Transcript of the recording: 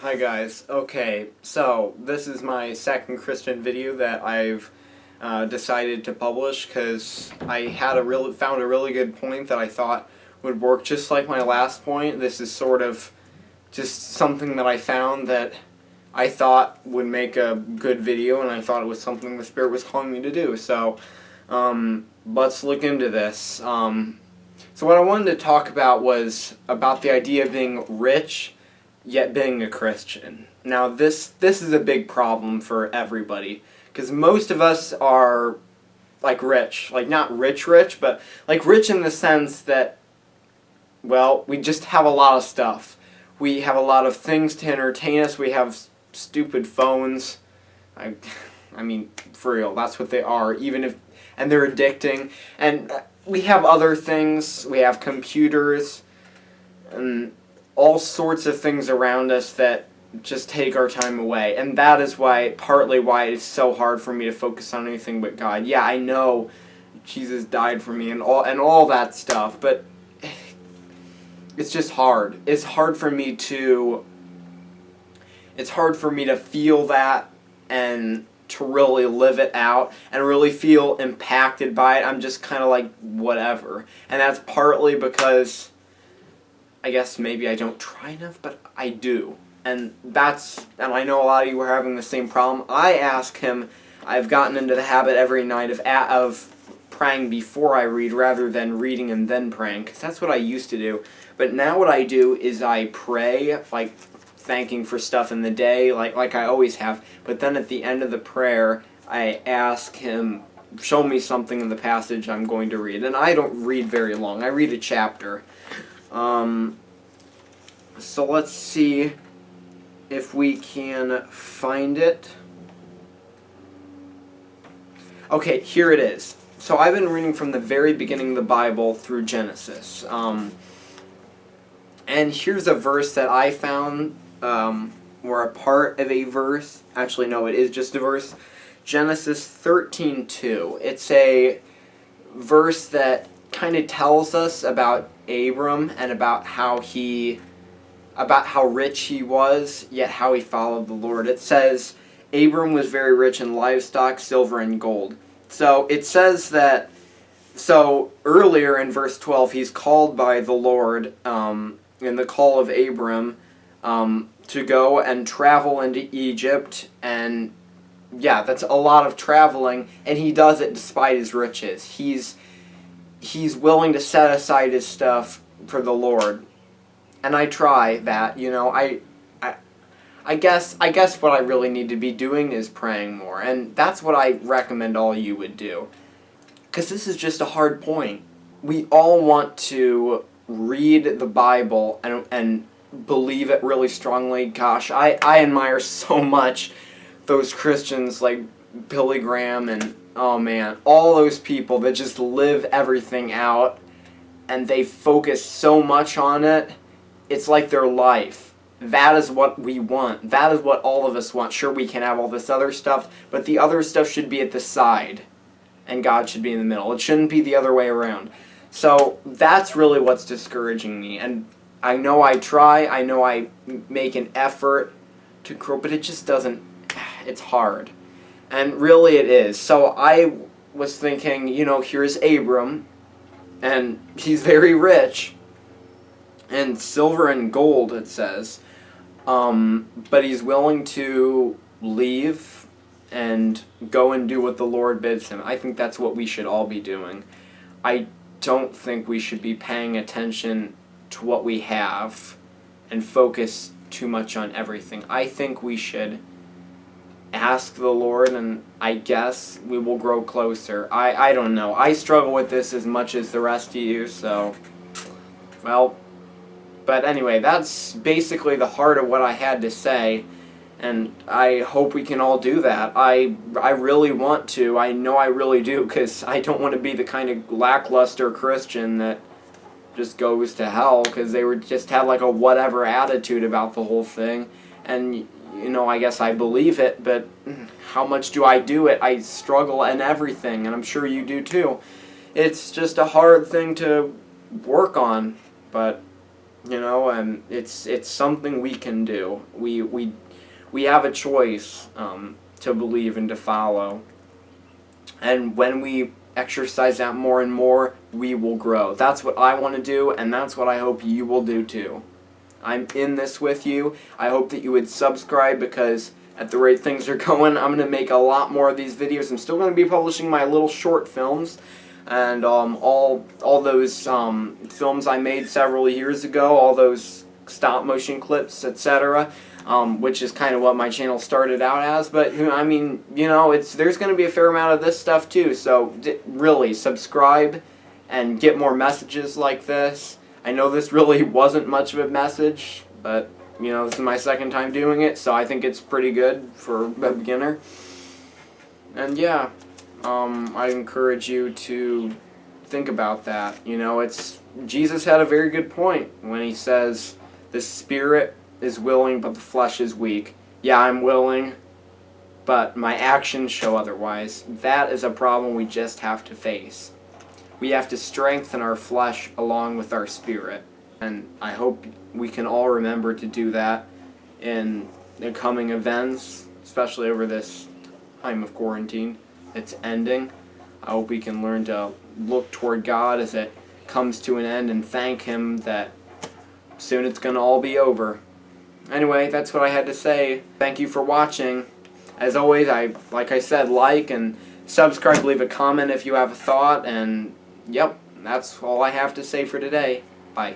Hi guys. Okay, so this is my second Christian video that I've decided to publish because I had found a really good point that I thought would work just like my last point. This is sort of just something that I found that I thought would make a good video, and I thought it was something the Spirit was calling me to do. So let's look into this. So what I wanted to talk about was about the idea of being rich yet being a Christian. Now this is a big problem for everybody because most of us are like rich, like not rich, but like rich in the sense that, well, we just have a lot of stuff. We have a lot of things to entertain us. We have stupid phones. I mean, for real, that's what they are. And they're addicting. And we have other things. We have computers and all sorts of things around us that just take our time away. And that is partly why it's so hard for me to focus on anything but God. Yeah, I know Jesus died for me and all that stuff, but it's just hard. It's hard for me to feel that and to really live it out and really feel impacted by it. I'm just kind of like, whatever. And that's partly because I guess maybe I don't try enough, but I do. And I know a lot of you are having the same problem. I've gotten into the habit every night of praying before I read rather than reading and then praying, because that's what I used to do. But now what I do is I pray, like thanking for stuff in the day, like I always have. But then at the end of the prayer, I ask Him, show me something in the passage I'm going to read. And I don't read very long. I read a chapter. So let's see if we can find it. Okay, here it is. So I've been reading from the very beginning of the Bible through Genesis. And here's a verse that I found, or a part of a verse. Actually, no, it is just a verse. Genesis 13:2. It's a verse that kind of tells us about Abram and about how rich he was, yet how he followed the Lord. It says, Abram was very rich in livestock, silver, and gold. So it says that, so earlier in verse 12, he's called by the Lord, in the call of Abram, to go and travel into Egypt, and yeah, that's a lot of traveling, and he does it despite his riches. He's willing to set aside his stuff for the Lord. And I try that, I guess what I really need to be doing is praying more. And that's what I recommend all you would do. Because this is just a hard point. We all want to read the Bible and believe it really strongly. Gosh, I admire so much those Christians like Billy Graham and, oh man, all those people that just live everything out and they focus so much on it. It's like their life. That is what we want. That is what all of us want. Sure, we can have all this other stuff, but the other stuff should be at the side, and God should be in the middle. It shouldn't be the other way around. So that's really what's discouraging me. And I know I try. I know I make an effort to grow, but it just doesn't. It's hard. And really it is. So I was thinking, here's Abram, and he's very rich. And silver and gold, it says. But he's willing to leave and go and do what the Lord bids him. I think that's what we should all be doing. I don't think we should be paying attention to what we have and focus too much on everything. I think we should ask the Lord, and I guess we will grow closer. I don't know. I struggle with this as much as the rest of you, so, well. But anyway, that's basically the heart of what I had to say, and I hope we can all do that. I really want to. I know I really do, because I don't want to be the kind of lackluster Christian that just goes to hell, because they just had like a whatever attitude about the whole thing. And, I guess I believe it, but how much do I do it? I struggle in everything, and I'm sure you do too. It's just a hard thing to work on, but And it's something we can do. We have a choice to believe and to follow. And when we exercise that more and more, we will grow. That's what I want to do, and that's what I hope you will do too. I'm in this with you. I hope that you would subscribe, because at the rate things are going, I'm going to make a lot more of these videos. I'm still going to be publishing my little short films, and all those films I made several years ago, all those stop motion clips, etc., which is kind of what my channel started out as. But I mean, there's going to be a fair amount of this stuff too. So really subscribe and get more messages like this. I know this really wasn't much of a message, but this is my second time doing it, so I think it's pretty good for a beginner. And yeah, I encourage you to think about that. Jesus had a very good point when he says, the spirit is willing, but the flesh is weak. Yeah, I'm willing, but my actions show otherwise. That is a problem we just have to face. We have to strengthen our flesh along with our spirit. And I hope we can all remember to do that in the coming events, especially over this time of quarantine. It's ending. I hope we can learn to look toward God as it comes to an end and thank Him that soon it's going to all be over. Anyway, that's what I had to say. Thank you for watching. As always, like I said, like and subscribe, leave a comment if you have a thought, and yep, that's all I have to say for today. Bye.